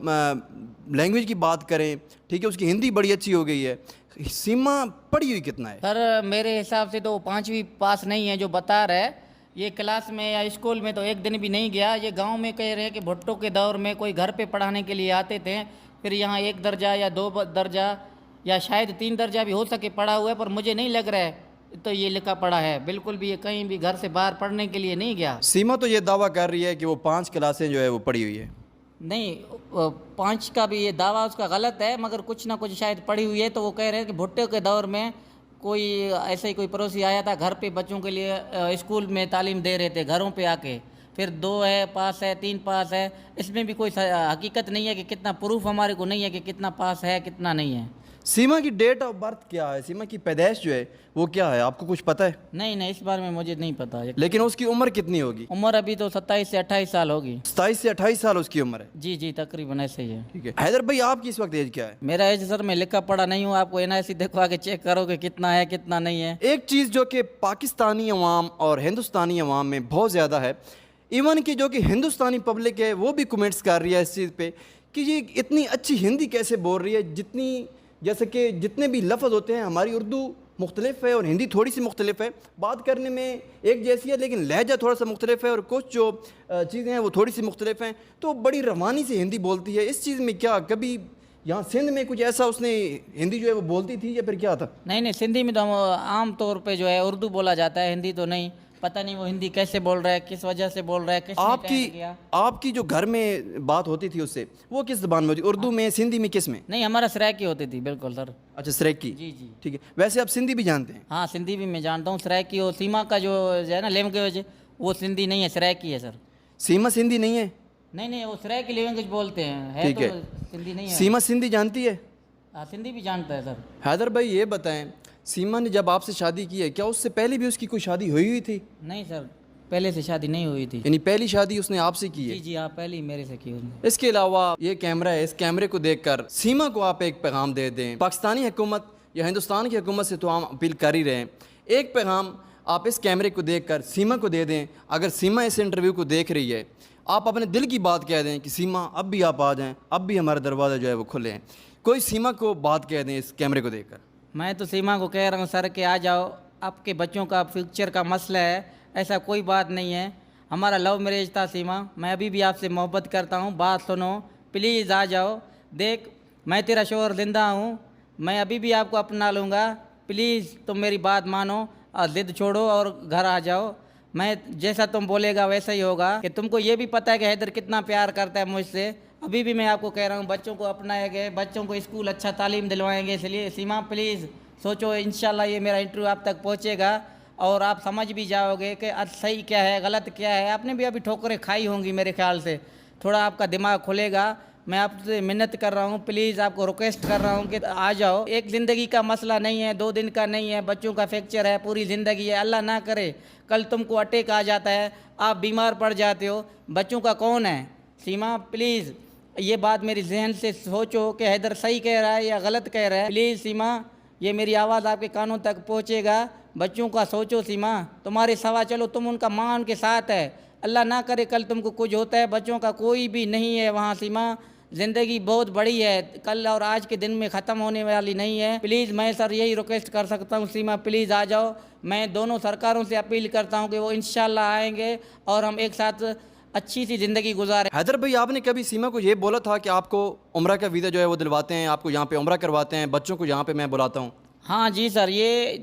A: लैंग्वेज की बात करें, ठीक है, उसकी हिंदी बड़ी अच्छी हो गई है। सीमा पढ़ी हुई कितना है?
B: सर मेरे हिसाब से तो 5वीं पास नहीं है जो बता रहा है। ये क्लास में या स्कूल में तो एक दिन भी नहीं गया। ये गांव में कह रहे हैं कि भुट्टो के दौर में कोई घर पे पढ़ाने के लिए आते थे, फिर यहाँ 1 दर्जा या 2 दर्जा या शायद 3 दर्जा भी हो सके पढ़ा हुआ है, पर मुझे नहीं लग रहा है तो ये लिखा पढ़ा है। बिल्कुल भी ये कहीं भी घर से बाहर पढ़ने के लिए नहीं गया।
A: सीमा तो ये दावा कर रही है कि वो 5 क्लासें जो है वो पढ़ी हुई है।
B: नहीं, 5 का भी ये दावा उसका गलत है, मगर कुछ ना कुछ शायद पढ़ी हुई है। तो वो कह रहे हैं कि भुट्टो के दौर में कोई ऐसे ही कोई पड़ोसी आया था घर पे बच्चों के लिए स्कूल में तालीम दे रहे थे घरों पे आके, फिर 2 है पास है 3 पास है। इसमें भी कोई हकीकत नहीं है कि कितना प्रूफ हमारे को नहीं है कि कितना पास है कितना नहीं है।
A: सीमा की डेट ऑफ बर्थ क्या है? सीमा की पैदाइश जो है वो क्या है, आपको कुछ पता है?
B: नहीं नहीं, इस बारे में मुझे नहीं पता।
A: लेकिन उसकी उम्र कितनी होगी?
B: उम्र अभी तो 27 से 28 साल होगी।
A: 27 से 28 साल उसकी उम्र है।
B: जी जी, तकरीबन ऐसे ही है।
A: ठीक है। हैदर भाई आपकी इस वक्त एज क्या है?
B: मेरा एज सर मैं लिखा पढ़ा नहीं हूँ, आपको NIC देखो आगे चेक करोगे कितना है कितना नहीं है।
A: एक चीज़ जो कि पाकिस्तानी अवाम और हिंदुस्तानी अवाम में बहुत ज़्यादा है, इवन कि जो कि हिंदुस्तानी पब्लिक है वो भी कमेंट्स कर रही है इस चीज़ पे कि ये इतनी अच्छी हिंदी कैसे बोल रही है, जितनी जैसे कि जितने भी लफ्ज़ होते हैं, हमारी उर्दू मुख्तलिफ है और हिंदी थोड़ी सी मुख्तलिफ है, बात करने में एक जैसी है लेकिन लहजा थोड़ा सा मुख्तलिफ है और कुछ जो चीज़ें हैं वो थोड़ी सी मुख्तलिफ हैं, तो बड़ी रवानी से हिंदी बोलती है। इस चीज़ में क्या कभी यहाँ सिंध में कुछ ऐसा उसने हिंदी जो है वो बोलती थी या फिर क्या था?
B: नहीं नहीं, सिंधी में तो आम तौर पे जो है उर्दू बोला जाता है, हिंदी तो नहीं। पता नहीं वो हिंदी कैसे बोल रहा है, किस वजह से बोल रहा है, किसने ट्रेन किया।
A: आपकी जो घर में बात होती थी उससे, वो किस ज़बान में होती? उर्दू में, सिंधी में, किस में?
B: नहीं, हमारा सराइकी होती थी। बिल्कुल सर।
A: अच्छा, सराइकी।
B: जी जी।
A: ठीक है। वैसे आप सिंधी भी जानते हैं?
B: हाँ, सिंधी भी मैं जानता हूँ। सराइकी और सीमा का जो है ना लैंग्वेज, वो सिंधी नहीं है, सराइकी है सर।
A: सीमा सिंधी नहीं है?
B: नहीं नहीं, वो सराइकी लैंग्वेज बोलते हैं,
A: ठीक
B: तो
A: है।
B: सिंधी नहीं है।
A: सीमा सिंधी जानती है?
B: हाँ, सिंधी भी जानता है सर।
A: हैदर भाई ये बताएं, सीमा ने जब आपसे शादी की है, क्या उससे पहले भी उसकी कोई शादी हुई थी?
B: नहीं सर, पहले से शादी नहीं हुई थी।
A: यानी पहली शादी उसने आपसे की है?
B: जी जी हाँ, पहले ही मेरे से की उसने।
A: इसके अलावा ये कैमरा है, इस कैमरे को देखकर सीमा को आप एक पैगाम दे दें। पाकिस्तानी हुकूमत या हिंदुस्तान की हुकूमत से तो हम अपील कर ही रहे हैं, एक पैगाम आप इस कैमरे को देखकर सीमा को दे दें। अगर सीमा इस इंटरव्यू को देख रही है, आप अपने दिल की बात कह दें कि सीमा अब भी आप आ जाएँ, अब भी हमारा दरवाज़ा जो है वो खुले हैं। कोई सीमा को बात कह दें इस कैमरे को देखकर।
B: मैं तो सीमा को कह रहा हूँ सर कि आ जाओ, आपके बच्चों का फ्यूचर का मसला है, ऐसा कोई बात नहीं है। हमारा लव मैरिज था सीमा, मैं अभी भी आपसे मोहब्बत करता हूँ, बात सुनो, प्लीज़ आ जाओ। देख, मैं तेरा शोहर जिंदा हूँ, मैं अभी भी आपको अपना लूँगा, प्लीज़ तुम मेरी बात मानो और ज़िद छोड़ो और घर आ जाओ। मैं जैसा तुम बोलेगा वैसा ही होगा। कि तुमको ये भी पता है कि हैदर कितना प्यार करता है मुझसे। अभी भी मैं आपको कह रहा हूँ, बच्चों को अपनाएंगे, बच्चों को स्कूल अच्छा तालीम दिलवाएंगे। इसलिए सीमा प्लीज़ सोचो, इंशाल्लाह ये मेरा इंटरव्यू आप तक पहुँचेगा और आप समझ भी जाओगे कि सही क्या है गलत क्या है। आपने भी अभी ठोकरें खाई होंगी मेरे ख्याल से, थोड़ा आपका दिमाग खुलेगा। मैं आपसे मिन्नत कर रहा हूँ, प्लीज़ आपको रिक्वेस्ट कर रहा हूँ कि आ जाओ। एक ज़िंदगी का मसला नहीं है, 2 दिन का नहीं है, बच्चों का फ्रैक्चर है, पूरी ज़िंदगी है। अल्लाह ना करे कल तुमको अटैक आ जाता है, आप बीमार पड़ जाते हो, बच्चों का कौन है? सीमा प्लीज़ ये बात मेरी जहन से सोचो कि हैदर सही कह रहा है या गलत कह रहा है। प्लीज़ सीमा, ये मेरी आवाज़ आपके कानों तक पहुँचेगा, बच्चों का सोचो सीमा। तुम्हारे सवा चलो, तुम उनका माँ उनके साथ है, अल्लाह ना करे कल तुमको कुछ होता है, बच्चों का कोई भी नहीं है वहाँ। सीमा, ज़िंदगी बहुत बड़ी है, कल और आज के दिन में ख़त्म होने वाली नहीं है। प्लीज़ मैं सर यही रिक्वेस्ट कर सकता हूँ, सीमा प्लीज़ आ जाओ। मैं दोनों सरकारों से अपील करता हूँ कि वो इंशाल्लाह आएंगे और हम एक साथ अच्छी सी ज़िंदगी गुजारें।
A: हैदर भाई, आपने कभी सीमा को ये बोला था कि आपको उम्रा का वीज़ा जो है वो दिलवाते हैं, आपको यहाँ पे उम्रा करवाते हैं, बच्चों को यहाँ पे मैं बुलाता हूँ?
B: हाँ जी सर, ये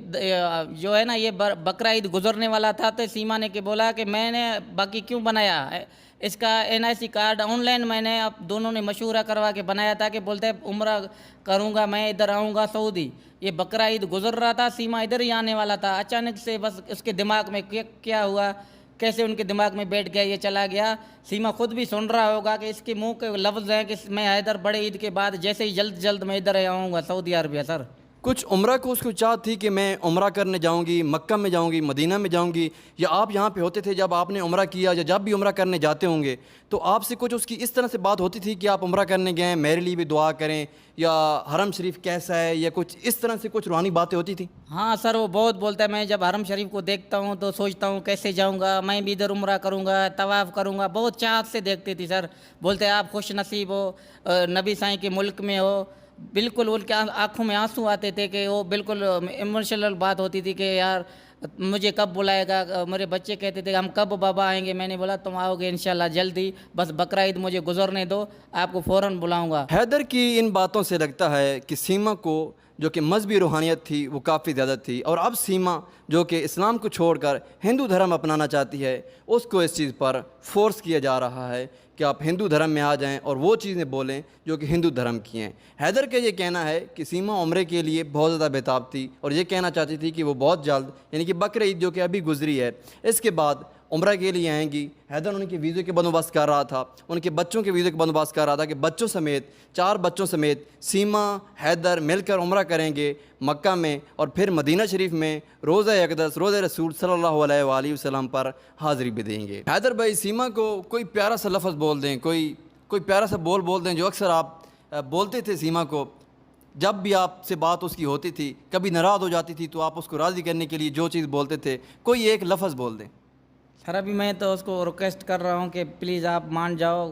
B: जो है ना, ये बकरा ईद गुजरने वाला था तो सीमा ने के बोला कि मैंने बाकी क्यों बनाया इसका NIC कार्ड ऑनलाइन, मैंने अब दोनों ने मशूरा करवा के बनाया था कि बोलते हैं उम्रा करूँगा मैं, इधर आऊँगा सऊदी। ये बकरा ईद गुजर रहा था, सीमा इधर ही आने वाला था, अचानक से बस उसके दिमाग में क्या हुआ, कैसे उनके दिमाग में बैठ गया, ये चला गया। सीमा खुद भी सुन रहा होगा कि इसके मुंह के लफ्ज़ हैं कि मैं हैदर बड़े ईद के बाद जैसे ही जल्द मैं इधर आऊँगा सऊदी अरबिया। सर
A: कुछ उम्रा को उसको चाह थी कि मैं उम्रा करने जाऊंगी, मक्का में जाऊंगी, मदीना में जाऊंगी, या आप यहाँ पे होते थे जब आपने उम्रा किया, या जब भी उम्रा करने जाते होंगे तो आपसे कुछ उसकी इस तरह से बात होती थी कि आप उम्रा करने गए, मेरे लिए भी दुआ करें, या हरम शरीफ कैसा है, या कुछ इस तरह से कुछ रूहानी बातें होती थी?
B: हाँ सर, वो बहुत बोलता है। मैं जब हरम शरीफ को देखता हूँ तो सोचता हूँ कैसे जाऊँगा, मैं भी इधर उम्रा करूँगा, तवाफ़ करूँगा। बहुत चाहत से देखती थी सर। बोलते हैं आप खुश नसीब हो, नबी साईं के मुल्क में हो। बिल्कुल उनके आंखों में आंसू आते थे कि वो बिल्कुल इमोशनल बात होती थी कि यार मुझे कब बुलाएगा। मेरे बच्चे कहते थे हम कब बाबा आएंगे। मैंने बोला तुम आओगे इंशाल्लाह जल्दी, बस बकरा ईद मुझे गुजरने दो, आपको फ़ौरन बुलाऊंगा।
A: हैदर की इन बातों से लगता है कि सीमा को जो कि मजहबी रूहानियत थी वो काफ़ी ज़्यादा थी, और अब सीमा जो कि इस्लाम को छोड़कर हिंदू धर्म अपनाना चाहती है, उसको इस चीज़ पर फोर्स किया जा रहा है कि आप हिंदू धर्म में आ जाएं और वो चीज़ें बोलें जो कि हिंदू धर्म की हैं। हैदर का ये कहना है कि सीमा उम्रे के लिए बहुत ज़्यादा बेताब थी और ये कहना चाहती थी कि वो बहुत जल्द, यानी कि बकरा ईद जो कि अभी गुजरी है, इसके बाद उम्रा के लिए आएंगी। हैदर उनके वीज़े के बंदोबस्त कर रहा था, उनके बच्चों के वीज़े के बंदोबस्त कर रहा था कि बच्चों समेत, 4 बच्चों समेत सीमा हैदर मिलकर उम्रा करेंगे मक्का में, और फिर मदीना शरीफ में रोज़ा अक़दस, रोज़ा रसूल सल्लल्लाहु अलैहि वसल्लम पर हाज़िरी भी देंगे। हैदर भाई, सीमा को कोई प्यारा सा लफ्ज़ बोल दें, कोई प्यारा सा बोल दें जो अक्सर आप बोलते थे सीमा को, जब भी आपसे बात उसकी होती थी, कभी नाराज़ हो जाती थी तो आप उसको राज़ी करने के लिए जो चीज़ बोलते थे, कोई एक लफ्ज़ बोल दें।
B: सर अभी मैं तो उसको रिक्वेस्ट कर रहा हूँ कि प्लीज़ आप मान जाओ।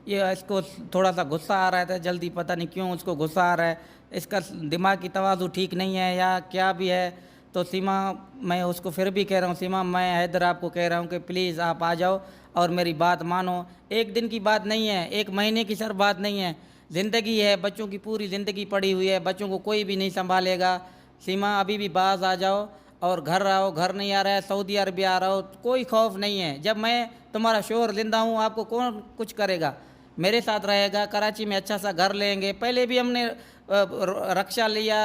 B: ये इसको थोड़ा सा गुस्सा आ रहा था जल्दी, पता नहीं क्यों उसको गुस्सा आ रहा है, इसका दिमाग की तवाज़ु ठीक नहीं है या क्या भी है। तो सीमा, मैं उसको फिर भी कह रहा हूँ, सीमा मैं हैदर आपको कह रहा हूँ कि प्लीज़ आप आ जाओ और मेरी बात मानो। एक दिन की बात नहीं है, एक महीने की सर बात नहीं है, ज़िंदगी है, बच्चों की पूरी ज़िंदगी पड़ी हुई है, बच्चों को कोई भी नहीं संभालेगा। सीमा अभी भी बाज आ जाओ और घर आओ। घर नहीं आ रहा है, सऊदी अरबिया आ रहा हो, कोई खौफ नहीं है। जब मैं तुम्हारा शोहर जिंदा हूँ, आपको कौन कुछ करेगा, मेरे साथ रहेगा। कराची में अच्छा सा घर लेंगे। पहले भी हमने रक्षा लिया,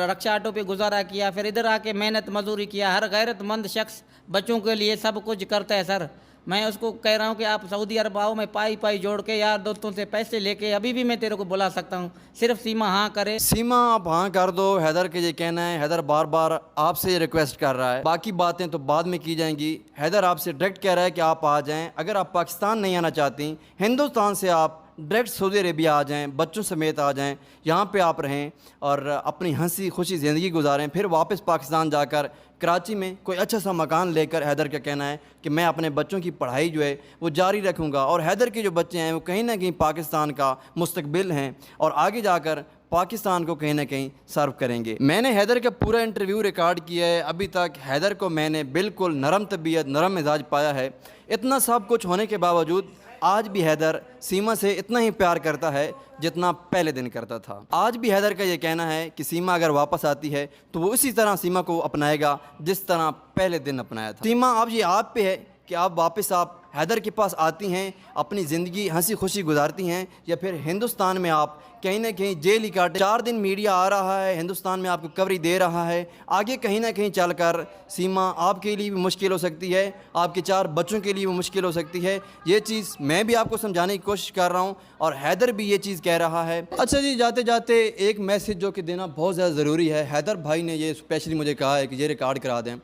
B: रक्षा ऑटो पे गुजारा किया, फिर इधर आके मेहनत मजदूरी किया। हर गैरतमंद शख्स बच्चों के लिए सब कुछ करता है सर। मैं उसको कह रहा हूँ कि आप सऊदी अरब आओ, मैं पाई जोड़ के यार दोस्तों से पैसे लेके अभी भी मैं तेरे को बुला सकता हूँ, सिर्फ सीमा हाँ करे।
A: सीमा आप हाँ कर दो। हैदर के ये कहना है, हैदर बार बार आपसे ये रिक्वेस्ट कर रहा है, बाकी बातें तो बाद में की जाएंगी। हैदर आपसे डायरेक्ट कह रहा है कि आप आ जाएं। अगर आप पाकिस्तान नहीं आना चाहती, हिंदुस्तान से आप डायरेक्ट सऊदी अरेबिया आ जाएं, बच्चों समेत आ जाएं, यहाँ पे आप रहें और अपनी हंसी खुशी ज़िंदगी गुजारें। फिर वापस पाकिस्तान जाकर कराची में कोई अच्छा सा मकान लेकर, हैदर का कहना है कि मैं अपने बच्चों की पढ़ाई जो है वो जारी रखूँगा, और हैदर के जो बच्चे हैं वो कहीं ना कहीं पाकिस्तान का मुस्तकबिल हैं और आगे जाकर पाकिस्तान को कहीं ना कहीं सर्व करेंगे। मैंने हैदर का पूरा इंटरव्यू रिकॉर्ड किया है। अभी तक हैदर को मैंने बिल्कुल नरम तबीयत, नरम मिजाज पाया है। इतना सब कुछ होने के बावजूद आज भी हैदर सीमा से इतना ही प्यार करता है जितना पहले दिन करता था। आज भी हैदर का ये कहना है कि सीमा अगर वापस आती है तो वो उसी तरह सीमा को अपनाएगा जिस तरह पहले दिन अपनाया था। सीमा, अब ये आप पे है कि आप वापस हैदर के पास आती हैं, अपनी ज़िंदगी हंसी खुशी गुजारती हैं, या फिर हिंदुस्तान में आप कहीं ना कहीं जेल ही काटे। 4 दिन मीडिया आ रहा है, हिंदुस्तान में आपको कवरेज दे रहा है, आगे कहीं ना कहीं चलकर सीमा आपके लिए भी मुश्किल हो सकती है, आपके 4 बच्चों के लिए भी मुश्किल हो सकती है। ये चीज़ मैं भी आपको समझाने की कोशिश कर रहा हूँ और हैदर भी ये चीज़ कह रहा है। अच्छा जी, जाते जाते एक मैसेज जो कि देना बहुत ज़्यादा ज़रूरी है। हैदर भाई ने ये स्पेशली मुझे कहा है कि ये रिकॉर्ड करा दें।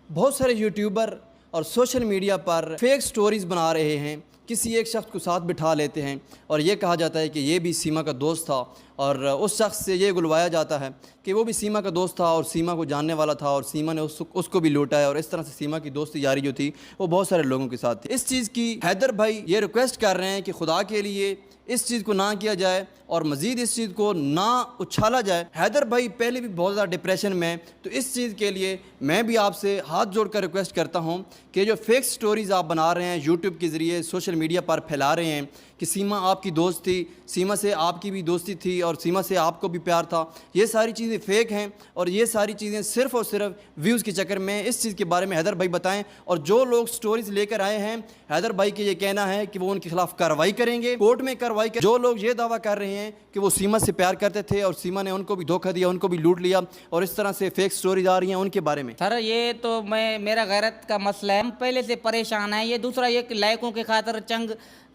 A: बहुत सारे यूट्यूबर और सोशल मीडिया पर फेक स्टोरीज़ बना रहे हैं, किसी एक शख्स को साथ बिठा लेते हैं और ये कहा जाता है कि ये भी सीमा का दोस्त था, और उस शख्स से ये गुलवाया जाता है कि वो भी सीमा का दोस्त था और सीमा को जानने वाला था और सीमा ने उसको भी लूटा है, और इस तरह से सीमा की दोस्ती यारी जो थी वो बहुत सारे लोगों के साथ थी। इस चीज़ की हैदर भाई ये रिक्वेस्ट कर रहे हैं कि खुदा के लिए इस चीज़ को ना किया जाए और मज़ीद इस चीज़ को ना उछाला जाए। हैदर भाई पहले भी बहुत ज़्यादा डिप्रेशन में, तो इस चीज़ के लिए मैं भी आपसे हाथ जोड़कर रिक्वेस्ट करता हूं कि जो फेक स्टोरीज़ आप बना रहे हैं, यूट्यूब के ज़रिए सोशल मीडिया पर फैला रहे हैं कि सीमा आपकी दोस्त थी, सीमा से आपकी भी दोस्ती थी और सीमा से आपको भी प्यार था, ये सारी चीज़ें फ़ेक हैं और ये सारी चीज़ें सिर्फ़ और सिर्फ व्यूज़ के चक्कर में। इस चीज़ के बारे में हैदर भाई बताएं, और जो लोग स्टोरीज़ लेकर आए हैं, हैदर भाई के ये कहना है कि वो उनके खिलाफ कार्रवाई करेंगे, कोर्ट में कार्रवाई कर। जो लोग ये दावा कर रहे हैं कि वो सीमा से प्यार करते थे और सीमा ने उनको भी धोखा दिया, उनको भी लूट लिया, और इस तरह से फेक स्टोरीज आ रही हैं, उनके बारे में।
B: सर ये तो मेरा गैरत का मसला है, हम पहले से परेशान है। ये दूसरा एक लायकों के खातर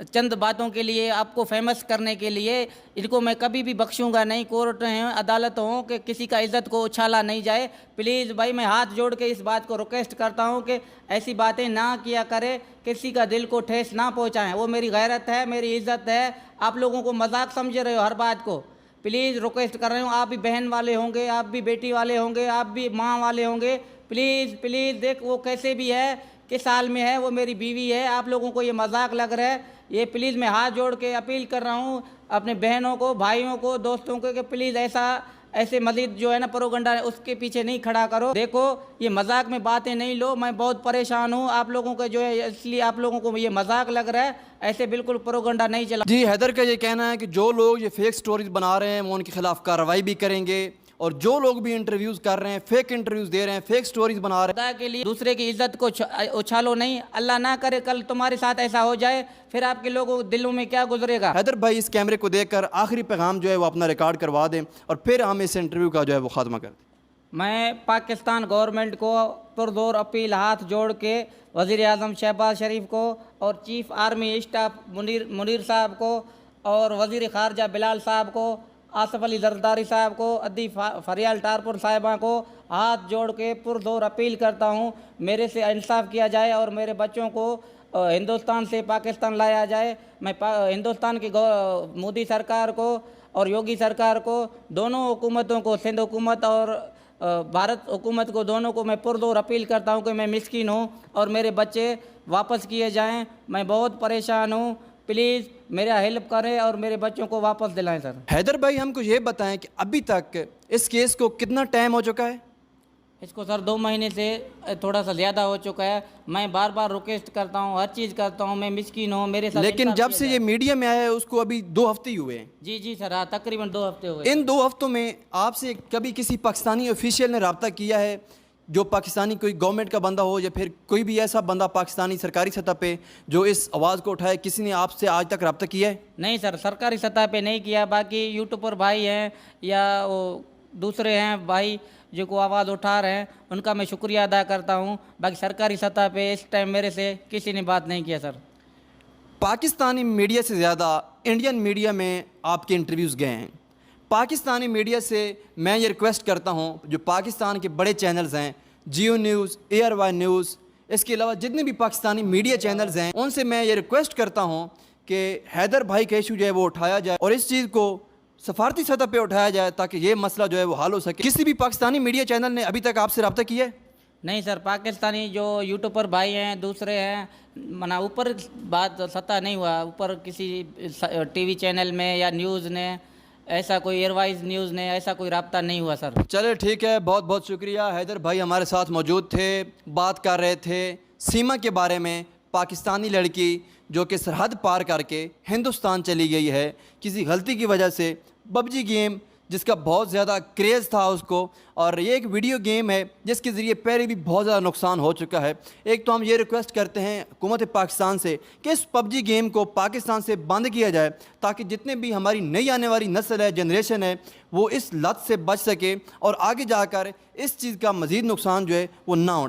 B: चंद बातों के लिए, आपको फेमस करने के लिए, इनको मैं कभी भी बख्शूंगा नहीं। कोर्ट हैं, अदालत हो कि किसी का इज्जत को उछाला नहीं जाए। प्लीज़ भाई मैं हाथ जोड़ के इस बात को रिक्वेस्ट करता हूं कि ऐसी बातें ना किया करे, किसी का दिल को ठेस ना पहुंचाएं। वो मेरी गैरत है, मेरी इज्जत है। आप लोगों को मजाक समझ रहे हो हर बात को। प्लीज़ रिक्वेस्ट कर रहे हूँ, आप भी बहन वाले होंगे, आप भी बेटी वाले होंगे, आप भी माँ वाले होंगे। प्लीज़ प्लीज़ देख वो कैसे भी है, किस साल में है, वो मेरी बीवी है। आप लोगों को ये मजाक लग रहा है, ये प्लीज़ मैं हाथ जोड़ के अपील कर रहा हूँ अपने बहनों को, भाइयों को, दोस्तों को कि प्लीज़ ऐसे मजीद जो है ना प्रोगंडा है उसके पीछे नहीं खड़ा करो। देखो ये मजाक में बातें नहीं लो, मैं बहुत परेशान हूँ आप लोगों को जो है, इसलिए आप लोगों को ये मजाक लग रहा है। ऐसे बिल्कुल प्रोगंडा नहीं चला।
A: जी, हैदर का ये कहना है कि जो लोग ये फेक स्टोरीज बना रहे हैं वो उनके खिलाफ कार्रवाई भी करेंगे, और जो लोग भी इंटरव्यूज कर रहे हैं, फेक इंटरव्यूज दे रहे हैं, फेक स्टोरीज बना रहे हैं,
B: खुदा के लिए दूसरे की इज्जत को उछालो नहीं। अल्लाह ना करे कल तुम्हारे साथ ऐसा हो जाए, फिर आपके लोगों के दिलों में क्या गुजरेगा।
A: हैदर भाई इस कैमरे को देखकर आखिरी पैगाम जो है वो अपना रिकॉर्ड करवा दें और फिर हम इस इंटरव्यू का जो है वो खात्मा कर दें।
B: मैं पाकिस्तान गवर्नमेंट को पुरजोर अपील हाथ जोड़ के वज़ीर आज़म शहबाज शरीफ को और चीफ आर्मी स्टाफ मुनीर साहब को और वज़ीर ख़ारजा बिलाल साहब को, आसफ़ अली जरदारी साहब को, अद्दी फरियाल टारपुर साहिबा को हाथ जोड़ के पुरजोर अपील करता हूँ मेरे से इंसाफ किया जाए और मेरे बच्चों को हिंदुस्तान से पाकिस्तान लाया जाए। मैं हिंदुस्तान की मोदी सरकार को और योगी सरकार को, दोनों हुकूमतों को, सिंध हुकूमत और भारत हुकूमत को, दोनों को मैं पुरजोर अपील करता हूँ कि मैं मिस्कीन हूँ और मेरे बच्चे वापस किए जाएँ। मैं बहुत परेशान हूँ, प्लीज़ मेरा हेल्प करें और मेरे बच्चों को वापस दिलाएं सर।
A: हैदर भाई हमको ये बताएं कि अभी तक इस केस को कितना टाइम हो चुका है?
B: इसको सर 2 महीने से थोड़ा सा ज़्यादा हो चुका है। मैं बार बार रिक्वेस्ट करता हूँ, हर चीज़ करता हूँ, मैं मिस्कीन हूँ, मेरे साथ
A: लेकिन
B: इंसाफ
A: जब
B: किया
A: से
B: जाए।
A: ये मीडिया में आया है उसको अभी 2 हफ्ते ही हुए हैं।
B: जी जी सर, हाँ तकरीबन 2 हफ्ते हुए।
A: इन 2 हफ्तों में आपसे कभी किसी पाकिस्तानी ऑफिशियल ने रब्ता किया है, जो पाकिस्तानी कोई गवर्नमेंट का बंदा हो या फिर कोई भी ऐसा बंदा पाकिस्तानी सरकारी सतह पे जो इस आवाज़ को उठाए, किसी ने आपसे आज तक रब्ता किया है?
B: नहीं सर, सरकारी सतह पे नहीं किया। बाकी यूट्यूबर भाई हैं या वो दूसरे हैं भाई जो को आवाज़ उठा रहे हैं, उनका मैं शुक्रिया अदा करता हूँ। बाकी सरकारी सतह पे इस टाइम मेरे से किसी ने बात नहीं किया सर।
A: पाकिस्तानी मीडिया से ज़्यादा इंडियन मीडिया में आपके इंटरव्यूज़ गए हैं। पाकिस्तानी मीडिया से मैं ये रिक्वेस्ट करता हूँ, जो पाकिस्तान के बड़े चैनल्स हैं, जियो न्यूज़, ARY न्यूज़, इसके अलावा जितने भी पाकिस्तानी मीडिया चैनल्स हैं, उनसे मैं ये रिक्वेस्ट करता हूँ कि हैदर भाई का इशू जो है वो उठाया जाए और इस चीज़ को सफारती सतह पे उठाया जाए ताकि ये मसला जो है वो हल हो सके। किसी भी पाकिस्तानी मीडिया चैनल ने अभी तक आपसे रब्ता किया है?
B: नहीं सर, पाकिस्तानी जो यूट्यूबर भाई हैं, दूसरे हैं, मना ऊपर बात सतह नहीं हुआ, ऊपर किसी टीवी चैनल में या न्यूज़ ने ऐसा कोई एयरवाइज न्यूज़ ने ऐसा कोई रब्ता नहीं हुआ सर।
A: चले ठीक है, बहुत बहुत शुक्रिया। हैदर भाई हमारे साथ मौजूद थे, बात कर रहे थे सीमा के बारे में। पाकिस्तानी लड़की जो कि सरहद पार करके हिंदुस्तान चली गई है किसी गलती की वजह से। PUBG गेम जिसका बहुत ज़्यादा क्रेज़ था उसको, और ये एक वीडियो गेम है जिसके ज़रिए पहले भी बहुत ज़्यादा नुकसान हो चुका है। एक तो हम ये रिक्वेस्ट करते हैं हुकूमत पाकिस्तान से कि इस PUBG गेम को पाकिस्तान से बंद किया जाए ताकि जितने भी हमारी नई आने वाली नस्ल है, जनरेशन है, वो इस लत से बच सके और आगे जाकर इस चीज़ का मज़ीद नुकसान जो है वो ना हो।